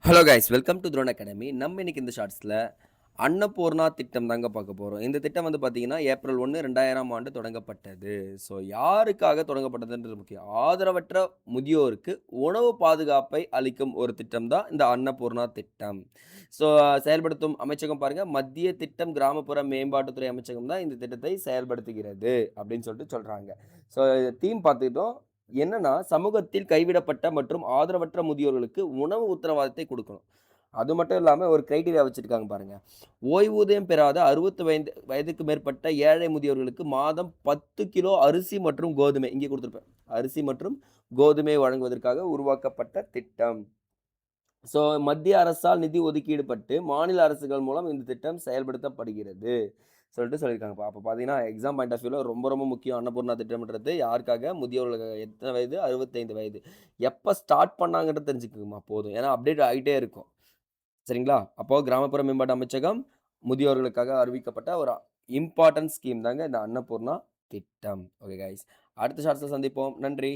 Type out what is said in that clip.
Hello guys welcome to Throne Academy. நம்ம இன்னைக்கு இந்த ஷார்ட்ஸில் அன்னபூர்ணா திட்டம் தாங்க பார்க்க போகிறோம். இந்த திட்டம் வந்து பார்த்தீங்கன்னா ஏப்ரல் 1, 2000ஆம் ஆண்டு தொடங்கப்பட்டது. ஸோ யாருக்காக தொடங்கப்பட்டதுன்றது முக்கியம். ஆதரவற்ற முதியோருக்கு உணவு பாதுகாப்பை அளிக்கும் ஒரு திட்டம் தான் இந்த அன்னபூர்ணா திட்டம். ஸோ செயல்படுத்தும் அமைச்சகம் பாருங்கள், மத்திய திட்டம் கிராமப்புற மேம்பாட்டுத்துறை அமைச்சகம் தான் இந்த திட்டத்தை செயல்படுத்துகிறது அப்படின்னு சொல்லிட்டு சொல்கிறாங்க. ஸோ தீம் பார்த்துக்கிட்டோம். என்னன்னா, சமூகத்தில் கைவிடப்பட்ட மற்றும் ஆதரவற்ற முதியோர்களுக்கு உணவு உத்தரவாதத்தை குடுக்கணும். அது மட்டும் இல்லாம ஒரு கிரைட்டீரியா வச்சிருக்காங்க பாருங்க. ஓய்வூதியம் பெறாத 65 வயதுக்கு மேற்பட்ட ஏழை முதியோர்களுக்கு மாதம் 10 கிலோ அரிசி மற்றும் கோதுமை இங்கே குடுத்திருப்பேன். அரிசி மற்றும் கோதுமை வழங்குவதற்காக உருவாக்கப்பட்ட திட்டம். ஸோ மத்திய அரசால் நிதி ஒதுக்கீடு பட்டு, மாநில அரசுகள் மூலம் இந்த திட்டம் செயல்படுத்தப்படுகிறது. சொல்லியிருக்காங்க. அப்ப பார்த்தீங்கன்னா, எக்ஸாம் பாயிண்ட் ஆஃப் வியூல ரொம்ப ரொம்ப முக்கியம். அன்னபூர்ணா திட்டம்ன்றது யாருக்காக? முதியோர்களுக்காக. எத்தன வயது? 65 வயது. எப்ப ஸ்டார்ட் பண்ணாங்கன்றத தெரிஞ்சுக்கங்கம்மா போதும். ஏன்னா அப்டேட் ஆயிட்டே இருக்கும். சரிங்களா? அப்போ கிராமப்புற மேம்பாட்டு அமைச்சகம் முதியோர்களுக்காக அறிவிக்கப்பட்ட ஒரு இம்பார்ட்டன்ட் ஸ்கீம் தாங்க இந்த அன்னபூர்ணா திட்டம். Okay guys. அடுத்த ஷார்ட்ஸ்ல சந்திப்போம். நன்றி.